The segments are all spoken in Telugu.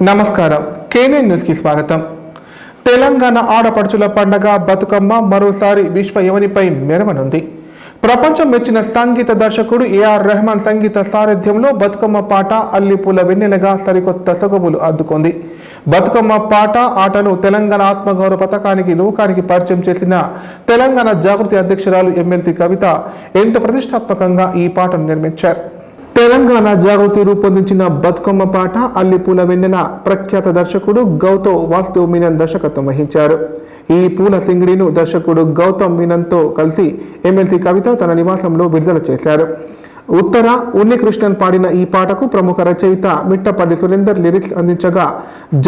నమస్కారం కేఎన్ఎన్ న్యూస్ కి స్వాగతం. తెలంగాణ ఆడపడుచుల పండగ బతుకమ్మ మరోసారి విశ్వ యువనిపై మెరవనుంది. ప్రపంచం మెచ్చిన సంగీత దర్శకుడు ఏఆర్ రెహమాన్ సంగీత సారథ్యంలో బతుకమ్మ పాట అల్లిపూల వెన్నెలగా సరికొత్త సొగబులు అద్దుకుంది. బతుకమ్మ పాట ఆటను తెలంగాణ ఆత్మగౌరవ పథకానికి లోకానికి పరిచయం చేసిన తెలంగాణ జాగృతి అధ్యక్షురాలు ఎమ్మెల్సీ కవిత ఎంతో ప్రతిష్టాత్మకంగా ఈ పాటను నిర్మించారు. తెలంగాణ జాగృతి రూపొందించిన బతుకమ్మ పాట అల్లిపూల వెన్నెల ప్రఖ్యాత దర్శకుడు గౌతమ్ వాసుదేవ్ మీనన్ దర్శకత్వం వహించారు. ఈ పూల సింగిడిను దర్శకుడు గౌతమ్ మీనన్తో కలిసి ఎమ్మెల్సీ కవిత తన నివాసంలో విడుదల చేశారు. ఉత్తర ఉన్నికృష్ణన్ పాడిన ఈ పాటకు ప్రముఖ రచయిత మిట్టపల్లి సురేందర్ లిరిక్స్ అందించగా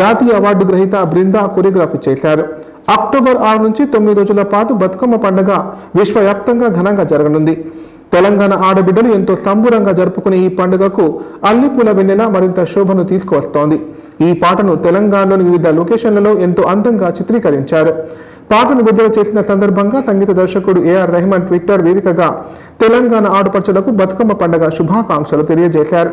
జాతీయ అవార్డు గ్రహీత బృందా కొరియోగ్రఫీ చేశారు. అక్టోబర్ 6 నుంచి 9 రోజుల పాటు బతుకమ్మ పండుగ విశ్వవ్యాప్తంగా ఘనంగా జరగనుంది. తెలంగాణ ఆడబిడ్డలు ఎంతో సంబురంగా జరుపుకునే ఈ పండుగకు అల్లిపూల వెన్నెల మరింత శోభను తీసుకువస్తోంది. ఈ పాటను తెలంగాణలోని వివిధ లొకేషన్లలో ఎంతో అందంగా చిత్రీకరించారు. పాటను విడుదల చేసిన సందర్భంగా సంగీత దర్శకుడు ఏఆర్ రెహమాన్ ట్విట్టర్ వేదికగా తెలంగాణ ఆడపడుచులకు బతుకమ్మ పండుగ శుభాకాంక్షలు తెలియజేశారు.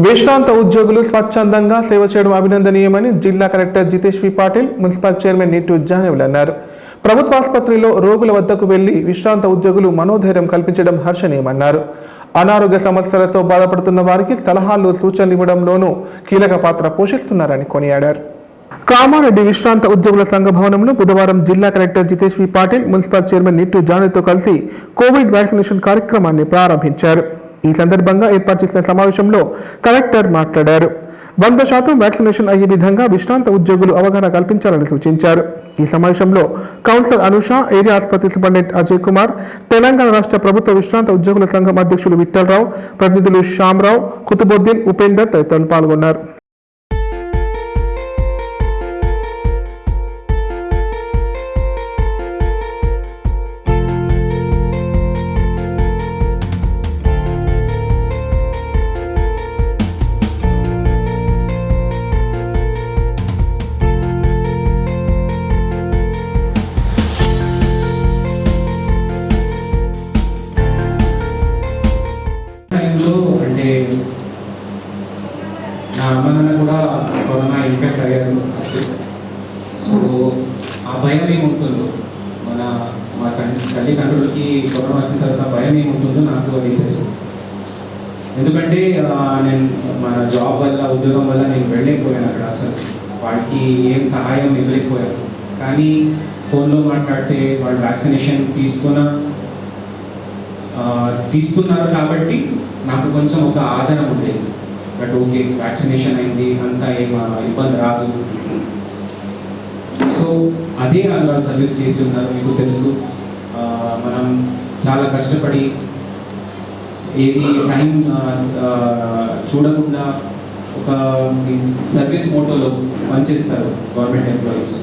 విశ్రాంత ఉద్యోగులు స్వచ్ఛందంగా సేవ చేయడం అభినందనీయమని జిల్లా కలెక్టర్ జితేష్ వి పాటిల్, మున్సిపల్ చైర్మన్ నీటు జానవులు అన్నారు. ప్రభుత్వ ఆసుపత్రిలో రోగుల వద్దకు వెళ్లి విశ్రాంత ఉద్యోగులు మనోధైర్యం కల్పించడం హర్షణీయమన్నారు. అనారోగ్య సమస్యలతో బాధపడుతున్న వారికి సలహాలు సూచనలు ఇవ్వడంలోనూ కీలక పాత్ర పోషిస్తున్నారని కొనియాడారు. కామారెడ్డి విశ్రాంత ఉద్యోగుల సంఘ భవనంలో బుధవారం జిల్లా కలెక్టర్ జితేష్ వి పాటిల్, మున్సిపల్ చైర్మన్ నీటు జానవులతో కలిసి కోవిడ్ వ్యాక్సినేషన్ కార్యక్రమాన్ని ప్రారంభించారు. ఈ సందర్భంగా ఏర్పాటు చేసిన సమావేశంలో కలెక్టర్ మాట్లాడారు. 100% వ్యాక్సినేషన్ అయ్యే విధంగా విశ్రాంత ఉద్యోగులు అవగాహన కల్పించాలని సూచించారు. ఈ సమావేశంలో కౌన్సిలర్ అనుష, ఏరియా ఆసుపత్రి సూపరింటెండెంట్ అజయ్ కుమార్, తెలంగాణ రాష్ట్ర ప్రభుత్వ విశ్రాంత ఉద్యోగుల సంఘం అధ్యక్షులు విఠలరావు, ప్రతినిధులు శ్యామరావు, కుతుబుద్దీన్, ఉపేందర్ తదితరులు పాల్గొన్నారు. అంటే నా అమ్మ నాన్న కూడా కరోనా ఇన్ఫెక్ట్ అయ్యారు. సో ఆ భయం ఏముంటుందో మా తల్లిదండ్రులకి కరోనా వచ్చిన తర్వాత భయం ఏముంటుందో నాకు అది తెలుసు. ఎందుకంటే నేను మన జాబ్ వల్ల, ఉద్యోగం వల్ల నేను వెళ్ళలేకపోయాను అక్కడ. అసలు వాళ్ళకి ఏం సహాయం ఇవ్వలేకపోయాను. కానీ ఫోన్లో మాట్లాడితే వాళ్ళు వ్యాక్సినేషన్ తీసుకున్నారు కాబట్టి నాకు కొంచెం ఒక ఆధారం ఉండేది. బట్ ఓకే, వ్యాక్సినేషన్ అయింది, అంతా ఏం ఇబ్బంది రాదు. సో అదే వాళ్ళు సర్వీస్ చేసి ఉన్నారు. మీకు తెలుసు, మనం చాలా కష్టపడి ఏది టైం చూడకుండా ఒక సర్వీస్ మోటోలో పనిచేస్తారు గవర్నమెంట్ ఎంప్లాయీస్.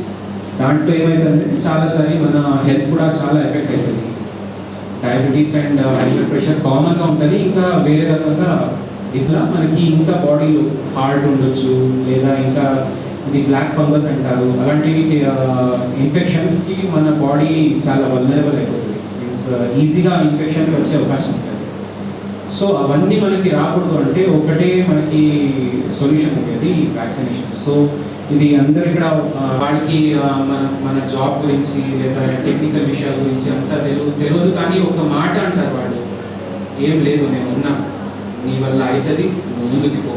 దాంట్లో ఏమైందంటే చాలాసారి మన హెల్త్ కూడా చాలా ఎఫెక్ట్ అవుతుంది. Diabetes and high blood pressure కామన్గా ఉంటుంది. ఇంకా వేరే రకంగా ఇట్లా మనకి ఇంకా బాడీలో హార్ట్ ఉండొచ్చు, లేదా ఇంకా ఇది బ్లాక్ ఫంగస్ అంటారు. అలాంటివి ఇన్ఫెక్షన్స్కి మన బాడీ చాలా వల్నరబుల్ అయిపోతుంది. మీన్స్ ఈజీగా ఇన్ఫెక్షన్స్ వచ్చే అవకాశం ఉంటుంది. సో అవన్నీ మనకి రాకూడదు అంటే ఒకటే మనకి సొల్యూషన్ ఉండేది వ్యాక్సినేషన్. సో ఇది అందరు ఇక్కడ వాడికి మన జాబ్ గురించి లేదా టెక్నికల్ విషయాల గురించి అంతా తెలియదు, కానీ ఒక మాట అంటారు వాళ్ళు, ఏం లేదు నేను ఉన్నా, నీ వల్ల అవుతుంది, ముందుకు పో,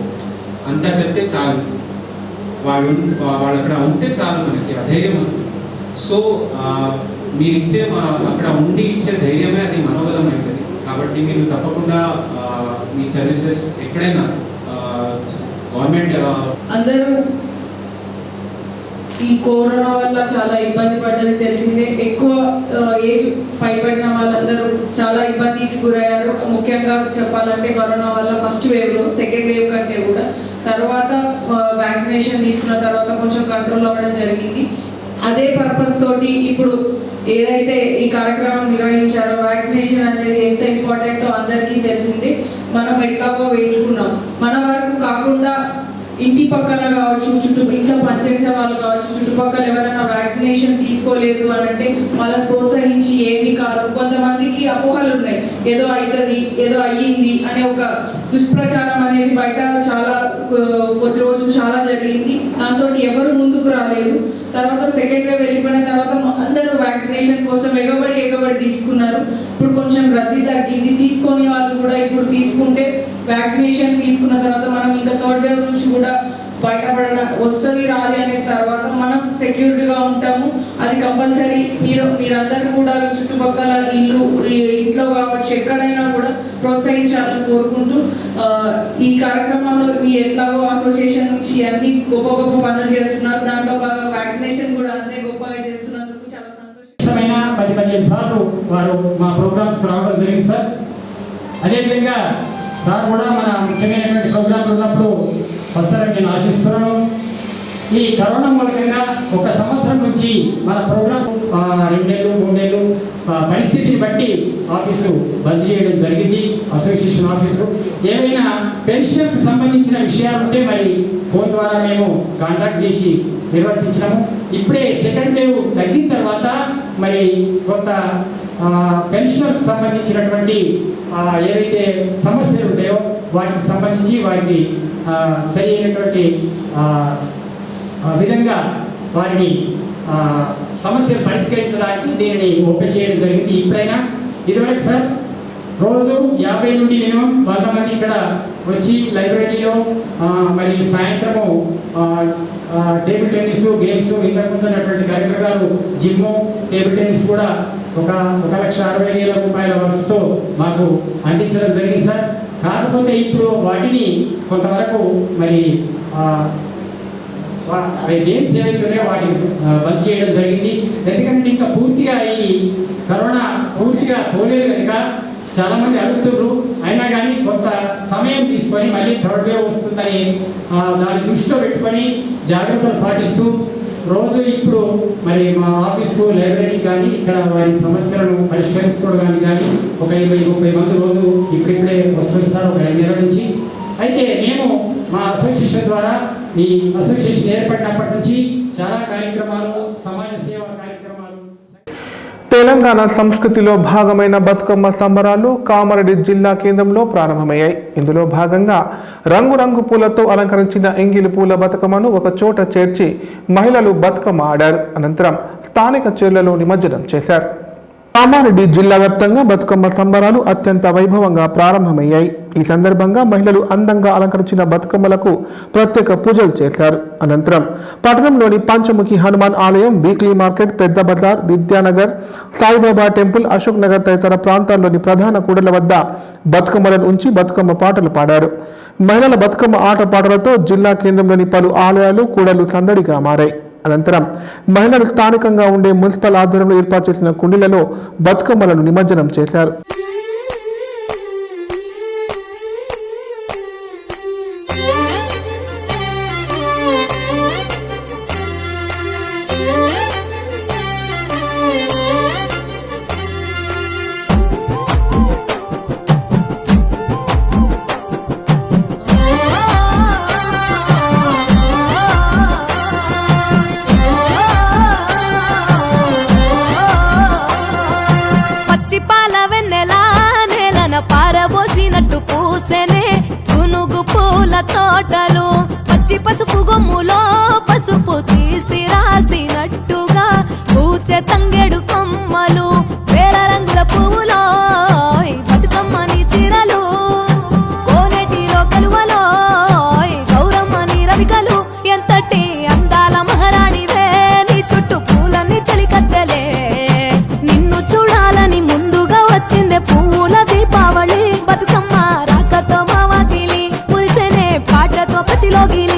అంతా చెప్తే చాలు. వాళ్ళు అక్కడ ఉంటే చాలు, మనకి అధైర్యం వస్తుంది. సో మీరు ఇచ్చే అక్కడ ఉండి ఇచ్చే ధైర్యమే అది మనోబలం అవుతుంది. కాబట్టి మీరు తప్పకుండా మీ సర్వీసెస్ ఎక్కడైనా గవర్నమెంట్ అందరూ ఈ కరోనా వల్ల చాలా ఇబ్బంది పడ్డది తెలిసిందే. ఎక్కువ ఏజ్ పైబడిన వాళ్ళందరూ చాలా ఇబ్బందికి గురయ్యారు. ముఖ్యంగా చెప్పాలంటే కరోనా వల్ల ఫస్ట్ వేవ్లో, సెకండ్ వేవ్ కంటే కూడా తర్వాత వ్యాక్సినేషన్ తీసుకున్న తర్వాత కొంచెం కంట్రోల్ అవ్వడం జరిగింది. అదే పర్పస్ తోటి ఇప్పుడు ఏదైతే ఈ కార్యక్రమం నిర్వహించారో, వ్యాక్సినేషన్ అనేది ఎంత ఇంపార్టెంటో అందరికీ తెలిసింది. మనం ఎట్లాగో వేసుకున్నాం, మన వరకు కాకుండా ఇంటి పక్కన కావచ్చు, ఇంట్లో పనిచేసే వాళ్ళు కావచ్చు, చుట్టుపక్కల ఎవరైనా వ్యాక్సినేషన్ తీసుకోలేదు అని అంటే వాళ్ళని ప్రోత్సహించి ఏమీ కాదు. కొంతమందికి అపోహలు ఉన్నాయి, ఏదో అవుతుంది, ఏదో అయ్యింది అనే ఒక దుష్ప్రచారం అనేది బయట చాలా కొద్ది రోజులు చాలా జరిగింది. దాంతో ఎవరు ముందుకు రాలేదు. తర్వాత సెకండ్ వేవ్ వెళ్ళిపోయిన తర్వాత అందరూ వ్యాక్సినేషన్ కోసం ఎగబడి తీసుకున్నారు. ఇప్పుడు కొంచెం రద్దీ తగ్గింది. తీసుకొని వాళ్ళు కూడా ఇప్పుడు తీసుకుంటే వ్యాక్సినేషన్ తీసుకున్న తర్వాత మనం ఇంకా థర్డ్ వేవ్ నుంచి కూడా బయటపడడం వస్తుంది, రాలి అనే తర్వాత మనం సెక్యూర్డ్గా ఉంటాము. అది కంపల్సరీ. మీరందరూ కూడా చుట్టుపక్కల ఇంట్లో కావచ్చు, ఎక్కడైనా కూడా ప్రోత్సహించాలని కోరుకుంటూ ఈ కార్యక్రమంలో మీ ఎట్లాగో అసోసియేషన్ నుంచి అన్ని గొప్ప పనులు చేస్తున్నారు. దాంట్లో భాగంగా వ్యాక్సినేషన్ కూడా అంతే గొప్పగా చేస్తున్నందుకు చాలా సంతోషమైన 10-15 సార్లు వారు మా ప్రోగ్రామ్స్ రావడం జరిగింది సార్. అదేవిధంగా సార్ కూడా మన ముఖ్యమైనటువంటి ప్రోగ్రాంలు ఉన్నప్పుడు వస్తారని నేను ఆశిస్తున్నాను. ఈ కరోనా మూలకంగా 1 సంవత్సరం నుంచి మన ప్రోగ్రామ్స్ 2 నెలలు 3 నెలలు పరిస్థితిని బట్టి ఆఫీసు బంద్ చేయడం జరిగింది, అసోసియేషన్ ఆఫీసు. ఏమైనా పెన్షన్కి సంబంధించిన విషయాలు ఉంటే మరి ఫోన్ ద్వారా మేము కాంటాక్ట్ చేసి నిర్వర్తించినాము. ఇప్పుడే సెకండ్ వేవ్ తగ్గిన తర్వాత మరి కొంత పెన్షన్కి సంబంధించినటువంటి ఏవైతే సమస్యలు ఉంటాయో వాటికి సంబంధించి వారికి సరి అయినటువంటి విధంగా వారిని సమస్యలు పరిష్కరించడానికి దీనిని ఓపెన్ చేయడం జరిగింది. ఇప్పుడైనా ఇదివరకు సార్ రోజు 50 నుండి మినిమం 100 మంది ఇక్కడ వచ్చి లైబ్రరీలో మరి సాయంత్రము టేబుల్ టెన్నిస్ గేమ్స్, ఇంతకుముందున్నటువంటి కలెక్టర్ గారు జిమ్, టేబుల్ టెన్నిస్ కూడా 1,60,000 రూపాయల వరకుతో మాకు అందించడం జరిగింది సార్. కాకపోతే ఇప్పుడు వాటిని కొంతవరకు మరి గేమ్స్ ఏవైతున్నాయో వాటిని బంద్ చేయడం జరిగింది. ఎందుకంటే ఇంకా పూర్తిగా ఈ కరోనా పూర్తిగా పోలేదు కనుక చాలామంది అడుగుతున్నారు. అయినా కానీ కొంత సమయం తీసుకొని మళ్ళీ థర్డ్ వేవ్ వస్తుందని దాన్ని దృష్టిలో పెట్టుకొని జాగ్రత్తలు పాటిస్తూ రోజు ఇప్పుడు మరి మా ఆఫీస్కు లైబ్రరీ కానీ ఇక్కడ వారి సమస్యలను పరిష్కరించుకోవడానికి కానీ 20-30 మంది రోజు ఇప్పుడిప్పుడే వస్తుంది సార్, 5 నెలల నుంచి. అయితే మేము మా అసోసియేషన్ ద్వారా ఈ అసోసియేషన్ ఏర్పడినప్పటి నుంచి చాలా కార్యక్రమాలు, సమాజ సేవా కార్యక్రమాలు. తెలంగాణ సంస్కృతిలో భాగమైన బతుకమ్మ సంబరాలు కామారెడ్డి జిల్లా కేంద్రంలో ప్రారంభమయ్యాయి. ఇందులో భాగంగా రంగురంగు పూలతో అలంకరించిన ఎంగిలి పూల బతుకమ్మను ఒక చోట చేర్చి మహిళలు బతుకమ్మ ఆడారు. అనంతరం స్థానిక చెరువులలో నిమజ్జనం చేశారు. కామారెడ్డి జిల్లా వ్యాప్తంగా బతుకమ్మ సంబరాలు అత్యంత వైభవంగా ప్రారంభమయ్యాయి. ఈ సందర్భంగా మహిళలు అందంగా అలంకరించిన బతుకమ్మలకు ప్రత్యేక పూజలు చేశారు. అనంతరం పట్టణంలోని పంచముఖి హనుమాన్ ఆలయం, వీక్లీ మార్కెట్, పెద్ద బజార్, విద్యానగర్, సాయిబాబా టెంపుల్, అశోక్ నగర్ తదితర ప్రాంతాల్లోని ప్రధాన కూడళ్ల వద్ద బతుకమ్మలను ఉంచి బతుకమ్మ పాటలు పాడారు. మహిళల బతుకమ్మ ఆటపాటలతో జిల్లా కేంద్రంలోని పలు ఆలయాలు, కూడళ్లు సందడిగా మారాయి. అనంతరం మహిళలు స్థానికంగా ఉండే మున్సిపల్ ఆధ్వర్యంలో ఏర్పాటు చేసిన కుండీలలో బతుకమ్మలను నిమజ్జనం చేశారు. పారబోసినట్టు పూసెనే గునుగు పూల తోటలు, పచ్చి పసుపు గొమ్ములో పసుపు తీసి రాసినట్టుగా పూచె తంగెడు కొమ్మలు వేల రంగుల పువ్వులో బతుకమ్మని చీరలు కోనేటిలో కలువలో గౌరమ్మని రవికలు ఎంతటి అందాల మహారాణివే నీ చుట్టూ పూలన్నీ చలికత్తెలే నిన్ను చూడాలని ముందుగా వచ్చిందే పువ్వుల దీపావళి బతుకమ్మ రాకతో మావాకిలి మురిసెనే పాటతో ప్రతిలోగిలి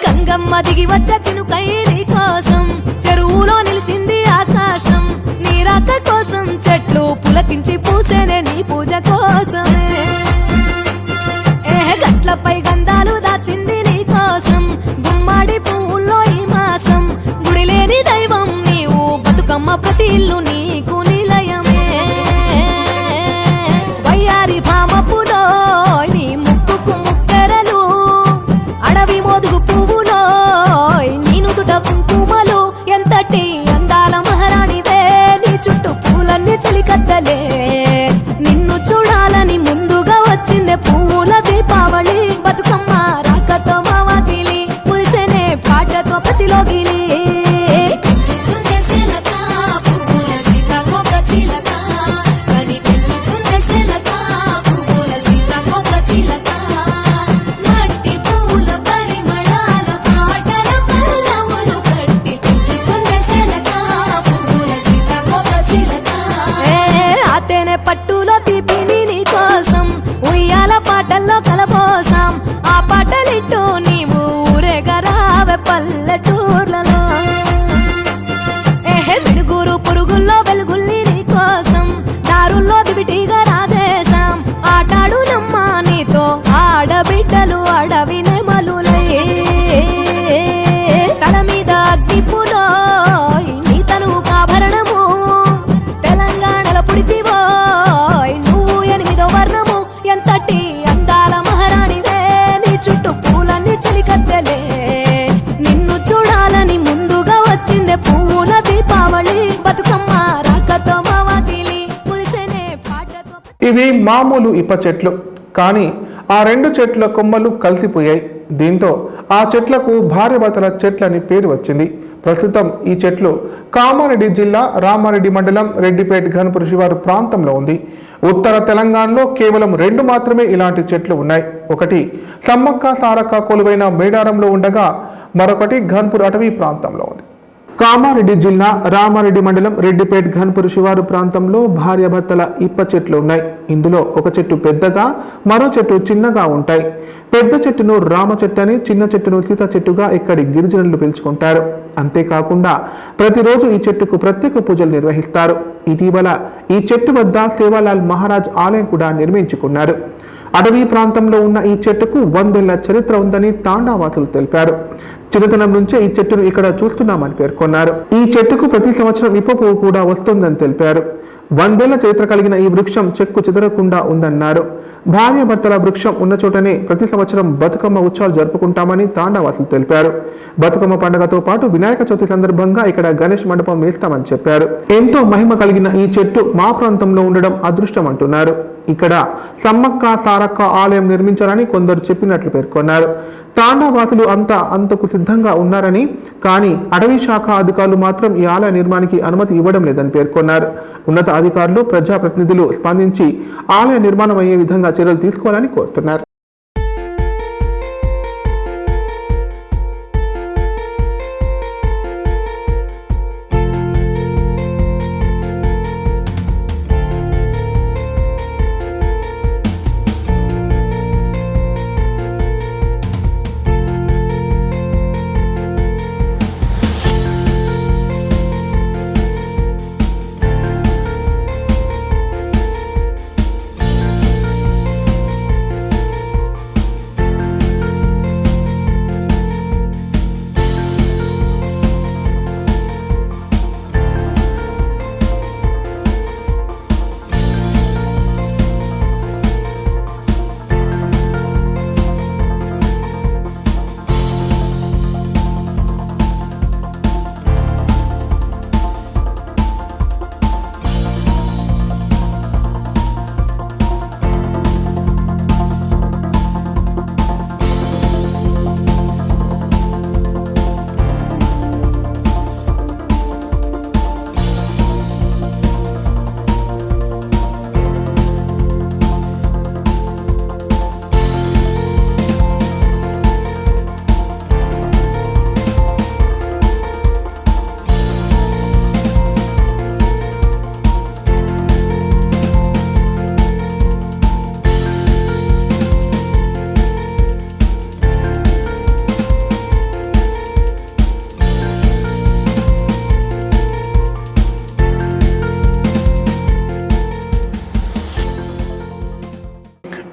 గంగమ్మ దిగి వచ్చే చినుకై నీ కోసం చెరువులో నిలిచింది ఆకాశం నీ రాక కోసం చెట్లు పులకించి పూసేనే నీ పూజ కోసమే గట్లపై గంధాలు దాచింది నీ కోసం గుమ్మాడి పువ్వుల్లో ఈ మాసం గుడి లేని దైవం నీవు బతుకమ్మ ప్రతి ఇల్లు నీకు నిలయమే వయ్యారి భామపులో నీ ముక్కుకు ముక్కెరలు అడవి మోదుగు పువ్వులో నీ నుదుట కుంకుమలు ఎంతటి అందాల మహారాణివే నీ చుట్టూ పూలన్నీ చలికత్తలే నిన్ను చూడాలని ముందుగా వచ్చిందే పువ్వుల దీపావళి బతుకమ్మ రాకతో మావాకిలి మురిసెనే పాటతో ప్రతిలోగిలి పట్టులో తీపిని నీ కోసం ఉయ్యాల పాటల్లో కలబోసాం ఆ పాటలిట్టు నీవు ఊరేగరావే పల్లెటూర్లలో మినుగురు పురుగుల్లో వెలుగుల్ని నీ కోసం దారుల్లో దివిటిగా రాజేశాం ఆటాడు నమ్మ నీతో ఆడబిడ్డలు అడవి నెమలులై తల మీద అగ్నిపులో నీ తను ఆభరణము తెలంగాణలో పుడితివో నువ్వు 8వ వర్ణము ఎంతటి అందాల మహారాణివే నీ చుట్టూ పూలన్నీ చలికత్తెలే నిన్ను చూడాలని ముందుగా వచ్చిందే పువ్వుల దీపావళి బతుకమ్మ రాకతో మావాకిలి మురిసెనే పాటతో ఇవి మామూలు ఇప్ప చెట్లు కానీ ఆ రెండు చెట్ల కొమ్మలు కలిసిపోయాయి దీంతో ఆ చెట్లకు భార్యాభర్తల చెట్లని పేరు వచ్చింది ప్రస్తుతం ఈ చెట్లు కామారెడ్డి జిల్లా రామారెడ్డి మండలం రెడ్డిపేట్ ఘన్పూర్ శివారు ప్రాంతంలో ఉంది ఉత్తర తెలంగాణలో కేవలం 2 మాత్రమే ఇలాంటి చెట్లు ఉన్నాయి ఒకటి సమ్మక్క సారక్క కొలువైన మేడారంలో ఉండగా మరొకటి ఘన్పూర్ అటవీ ప్రాంతంలో ఉంది కామారెడ్డి జిల్లా రామారెడ్డి మండలం రెడ్డిపేట్ ఘన్పూర్ శివారు ప్రాంతంలో భార్యాభర్తల ఇప్ప చెట్లు ఉన్నాయి ఇందులో ఒక చెట్టు పెద్దగా మరో చెట్టు చిన్నగా ఉంటాయి పెద్ద చెట్టును రామ చెట్టు అని చిన్న చెట్టును సీత చెట్టుగా ఇక్కడి గిరిజనులు పిలుచుకుంటారు అంతేకాకుండా ప్రతిరోజు ఈ చెట్టుకు ప్రత్యేక పూజలు నిర్వహిస్తారు ఇటీవల ఈ చెట్టు వద్ద సేవాలాల్ మహారాజ్ ఆలయం కూడా నిర్మించుకున్నారు అటవీ ప్రాంతంలో ఉన్న ఈ చెట్టుకు 100 ఏళ్ల చరిత్ర ఉందని తాండావాసులు తెలిపారు చిన్నతనం నుంచే ఈ చెట్టును ఇక్కడ చూస్తున్నామని పేర్కొన్నారు ఈ చెట్టుకు ప్రతి సంవత్సరం ఇప్ప పువ్వు కూడా వస్తుందని తెలిపారు 100 ఏళ్ల చరిత్ర కలిగిన ఈ వృక్షం చెక్కు చెదరకుండా ఉందన్నారు భార్యాభర్తల వృక్షం ఉన్న చోటనే ప్రతి సంవత్సరం బతుకమ్మ ఉత్సవాలు జరుపుకుంటామని తాండావాసులు తెలిపారు బతుకమ్మ పండుగతో పాటు వినాయక చవితి సందర్భంగా ఇక్కడ గణేష్ మండపం వేస్తామని చెప్పారు ఎంతో మహిమ కలిగిన ఈ చెట్టు మా ప్రాంతంలో ఉండడం అదృష్టం అంటున్నారు ఇక్కడ సమ్మక్క సారక్క ఆలయం నిర్మించాలని కొందరు చెప్పినట్లు పేర్కొన్నారు తాండావాసులు అంతకు సిద్ధంగా ఉన్నారని కానీ అటవీ శాఖ అధికారులు మాత్రం ఈ ఆలయ నిర్మాణానికి అనుమతి ఇవ్వడం లేదని పేర్కొన్నారు ఉన్నత అధికారులు ప్రజాప్రతినిధులు స్పందించి ఆలయ నిర్మాణం అయ్యే విధంగా చర్యలు తీసుకోవాలని కోరుతున్నారు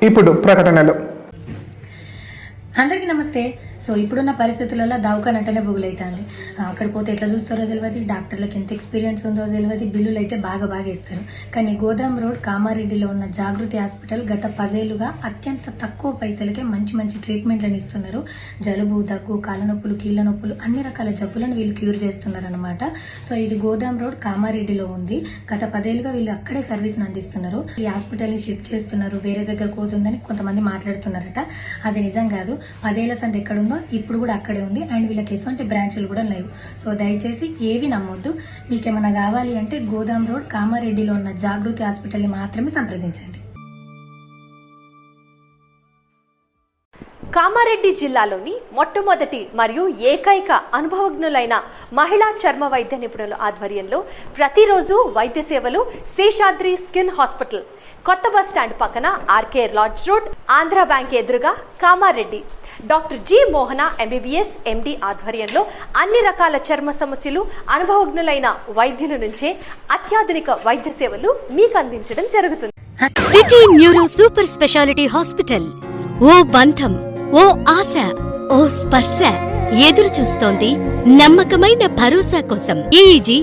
ఇప్పుడు ప్రకటనలు. అందరికీ నమస్తే. సో ఇప్పుడున్న పరిస్థితులలో దవాఖాన అంటేనే బుగులైతుంది. అక్కడ పోతే ఎట్లా చూస్తారో తెలియదు, డాక్టర్లకు ఎంత ఎక్స్పీరియన్స్ ఉందో తెలియదు, బిల్లులు అయితే బాగా ఇస్తారు. కానీ గోదాం రోడ్ కామారెడ్డిలో ఉన్న జాగృతి హాస్పిటల్ గత 10 ఏళ్లుగా అత్యంత తక్కువ పైసలకే మంచి ట్రీట్మెంట్లను ఇస్తున్నారు. జలుబు, దగ్గు, కాళ్ళ నొప్పులు, కీళ్ళ నొప్పులు, అన్ని రకాల జబ్బులను వీళ్ళు క్యూర్ చేస్తున్నారు అనమాట. సో ఇది గోదాం రోడ్ కామారెడ్డిలో ఉంది. గత 10 ఏళ్లుగా వీళ్ళు అక్కడే సర్వీస్ అందిస్తున్నారు. ఈ హాస్పిటల్ ని షిఫ్ట్ చేస్తున్నారు, వేరే దగ్గర పోతుందని కొంతమంది మాట్లాడుతున్నారట. అది నిజం కాదు. 10 ఏళ్ల సంది ఎక్కడ ఉందో ఇప్పుడు కూడా అక్కడే ఉంది. అండ్ వీళ్ళకి ఎటువంటి బ్రాంచ్లు కూడా లేవు. సో దయచేసి ఏవి నమ్మొద్దు. మీకేమైనా కావాలి అంటే గోదాం రోడ్ కామారెడ్డిలో ఉన్న జాగృతి హాస్పిటల్ ని మాత్రమే సంప్రదించండి. కామారెడ్డి జిల్లాలోని మొట్టమొదటి మరియు ఏకైక అనుభవజ్ఞులైన మహిళా చర్మ వైద్య నిపుణుల ఆధ్వర్యంలో ప్రతిరోజు వైద్య సేవలు శేషాద్రి స్కిన్ హాస్పిటల్, కొత్త బస్ స్టాండ్ పక్కన RK lodge road, Andhra bank ఎదురుగా Kamareddy. Doctor G Mohana MBBS MD ఆధ్వర్యంలో అన్ని రకాల చర్మ సమస్యలు అనుభవజ్ఞులైన వైద్యుల నుంచే అత్యాధునిక వైద్య సేవలు మీకు అందించడం జరుగుతుంది. City Neuro Super Speciality Hospital. ఓ బంధం, ఓ ఆశ, ఓ స్పర్శ ఎదురు చూస్తోంది నమ్మకమైన భరోసా కోసం. ఈఈజీ,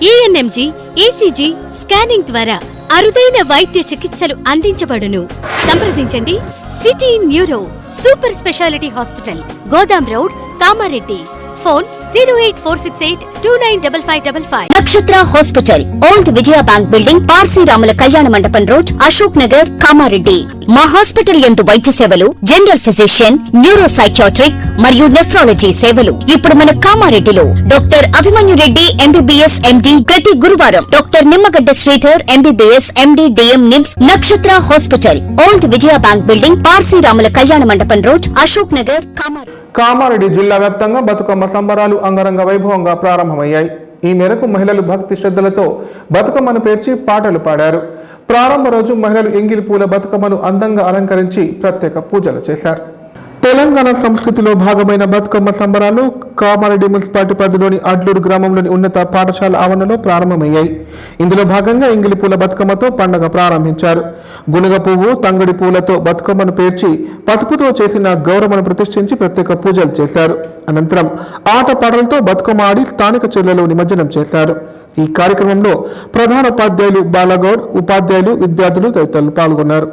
ఈఎన్ఎంజీ, ఈసీజీ స్కానింగ్ ద్వారా అరుదైన వైద్య చికిత్సలు అందించబడును. సంప్రదించండి City Neuro Super Speciality Hospital, Godam Road, Kamareddy. Phone 08468295555. Nakshatra Hospital, old Vijaya Bank building, Parsi Ramula Kalyana మండపం రోడ్, అశోక్ నగర్, కామారెడ్డి. మా హాస్పిటల్ యందు వైద్య సేవలు, జనరల్ ఫిజిషియన్, న్యూరో సైకియాట్రిక్ మరియు నెఫ్రాలజీ సేవలు ఇప్పుడు మన కామారెడ్డిలో. Doctor Abhimanyu Reddy MBBS MD ప్రతి గురువారం. Doctor Nimmagadda Sridhar MBBS MD DM NIMS. నక్షత్ర Hospital, old Vijaya Bank building, Parsi Ramula Kalyana మండపం రోడ్, అశోక్ నగర్, కామారెడ్డి. కామారెడ్డి జిల్లా వ్యాప్తంగా బతుకమ్మ సంబరాలు అంగరంగ వైభవంగా ప్రారంభమయ్యాయి. ఈ మేరకు మహిళలు భక్తి శ్రద్ధలతో బతుకమ్మను పేర్చి పాటలు పాడారు. ప్రారంభ రోజు మహిళలు ఎంగిలి పూల బతుకమ్మను అందంగా అలంకరించి ప్రత్యేక పూజలు చేశారు. తెలంగాణ సంస్కృతిలో భాగమైన బతుకమ్మ సంబరాలు కామారెడ్డి మున్సిపాలిటీ పరిధిలోని అడ్లూరు గ్రామంలోని ఉన్నత పాఠశాల ఆవరణలో ప్రారంభమయ్యాయి. ఇందులో భాగంగా ఎంగిలి పూల బతుకమ్మతో పండుగ ప్రారంభించారు. గునుగ పువ్వు, తంగడి పూలతో బతుకమ్మను పేర్చి పసుపుతో చేసిన గౌరమ్మను ప్రతిష్ఠించి ప్రత్యేక పూజలు చేశారు. అనంతరం ఆటపాటలతో బతుకమ్మ ఆడి స్థానిక చెరువులలో నిమజ్జనం చేశారు. ఈ కార్యక్రమంలో ప్రధాన ఉపాధ్యాయులు బాలగౌడ్, ఉపాధ్యాయులు, విద్యార్థులు తదితరులు పాల్గొన్నారు.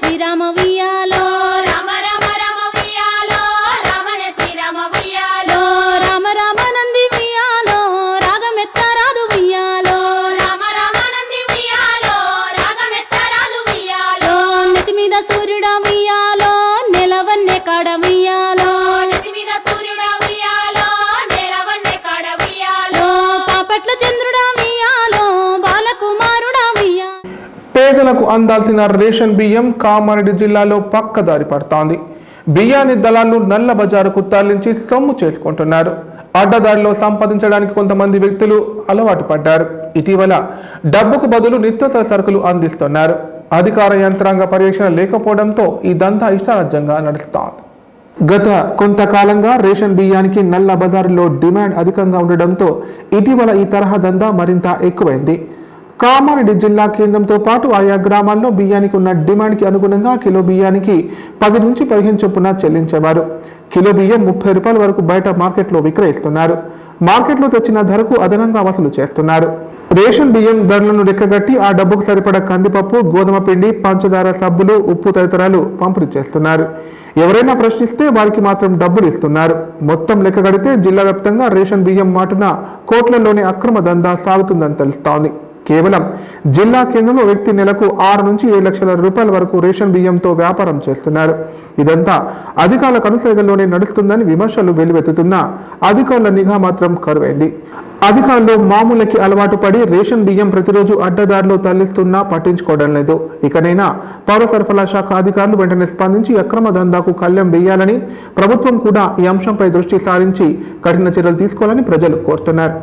శ్రీరామ వియాలో, రామ రామ రామ వియాలో, రామనే శ్రీరామ వియాలో, రామ రామ నంది వియాలో, రాగమెత్తరాదు వియాలో, రామ రామ నంది వియాలో, రాగమెత్తరాదు వియాలో, నెత్తి మీద సూర్యుడా వియాలో, నెలవన్నే కాడ వియాలో, నెత్తి మీద సూర్యుడా వియాలో, నెలవన్నే కాడ వియాలో, పాపట్ల చంద్రుడా వియాలో, బాలకుమారుడా వియాలో. పేదలకు అందాల్సిన రేషన్ బియ్యం కామారెడ్డి జిల్లాలో పక్కదారి పడుతోంది. బియ్యాన్ని దళాలు నల్ల బజారుకు తరలించి సొమ్ము చేసుకుంటున్నారు. అడ్డదారిలో సంపాదించడానికి కొంతమంది వ్యక్తులు అలవాటు పడ్డారు. ఇటీవల డబ్బుకు బదులు నిత్యావసర సరుకులు అందిస్తున్నారు. అధికార యంత్రాంగ పర్యవేక్షణ లేకపోవడంతో ఈ దంతా ఇష్టారాజ్యంగా నడుస్తోంది. గత కొంతకాలంగా రేషన్ బియ్యానికి నల్ల బజారులో డిమాండ్ అధికంగా ఉండడంతో ఇటీవల ఈ తరహా దందా మరింత ఎక్కువైంది. కామారెడ్డి జిల్లా కేంద్రంతో పాటు ఆయా గ్రామాల్లో బియ్యానికి ఉన్న డిమాండ్కి అనుగుణంగా కిలో బియ్యానికి 10 నుంచి 15 చొప్పున చెల్లించేవారు. కిలో బియ్యం 30 రూపాయల వరకు బయట మార్కెట్లో విక్రయిస్తున్నారు. మార్కెట్లో తెచ్చిన ధరకు అదనంగా వసూలు చేస్తున్నారు. రేషన్ బియ్యం ధరలను లెక్కగట్టి ఆ డబ్బుకు సరిపడా కందిపప్పు, గోధుమ పిండి, పంచదార, సబ్బులు, ఉప్పు తదితరాలు పంపిణీ చేస్తున్నారు. ఎవరైనా ప్రశ్నిస్తే వారికి మాత్రం డబ్బులు ఇస్తున్నారు. మొత్తం లెక్క కడితే జిల్లా వ్యాప్తంగా రేషన్ బియ్యం మాటున కోట్లలోనే అక్రమ దందా సాగుతుందని తెలుస్తోంది. కేవలం జిల్లా కేంద్రంలో వ్యక్తి నెలకు 6 నుంచి 7 లక్షల రూపాయల వరకు రేషన్ బియ్యంతో వ్యాపారం చేస్తున్నారు. ఇదంతా అధికారుల కనుసైగల్లోనే నడుస్తుందని విమర్శలు వెల్లువెత్తుతున్నా అధికారుల నిఘా మాత్రం కరువైంది. అధికారులు మామూలకి అలవాటు పడి రేషన్ బియ్యం ప్రతిరోజు అడ్డదారిలో తరలిస్తున్నా పట్టించుకోవడం లేదు. ఇకనైనా పౌర సరఫరా శాఖ అధికారులు వెంటనే స్పందించి అక్రమ దందాకు కళ్లెం వేయాలని, ప్రభుత్వం కూడా ఈ అంశంపై దృష్టి సారించి కఠిన చర్యలు తీసుకోవాలని ప్రజలు కోరుతున్నారు.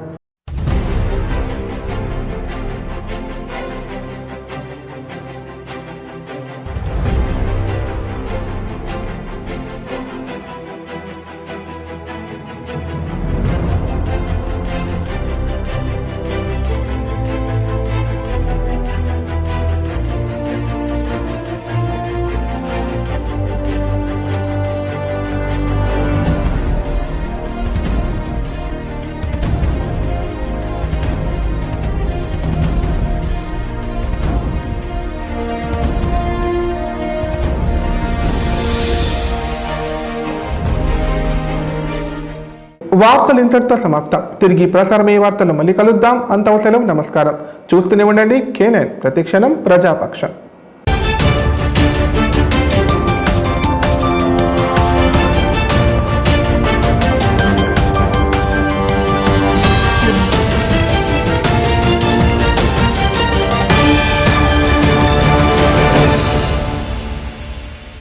వార్తలు ఇంతటితో సమాప్తం. తిరిగి ప్రసారమయ్యే వార్తలు మళ్ళీ కలుద్దాం. అంతవసరం నమస్కారం. చూస్తూనే ఉండండి K9 ప్రతిక్షణం ప్రజాపక్షం.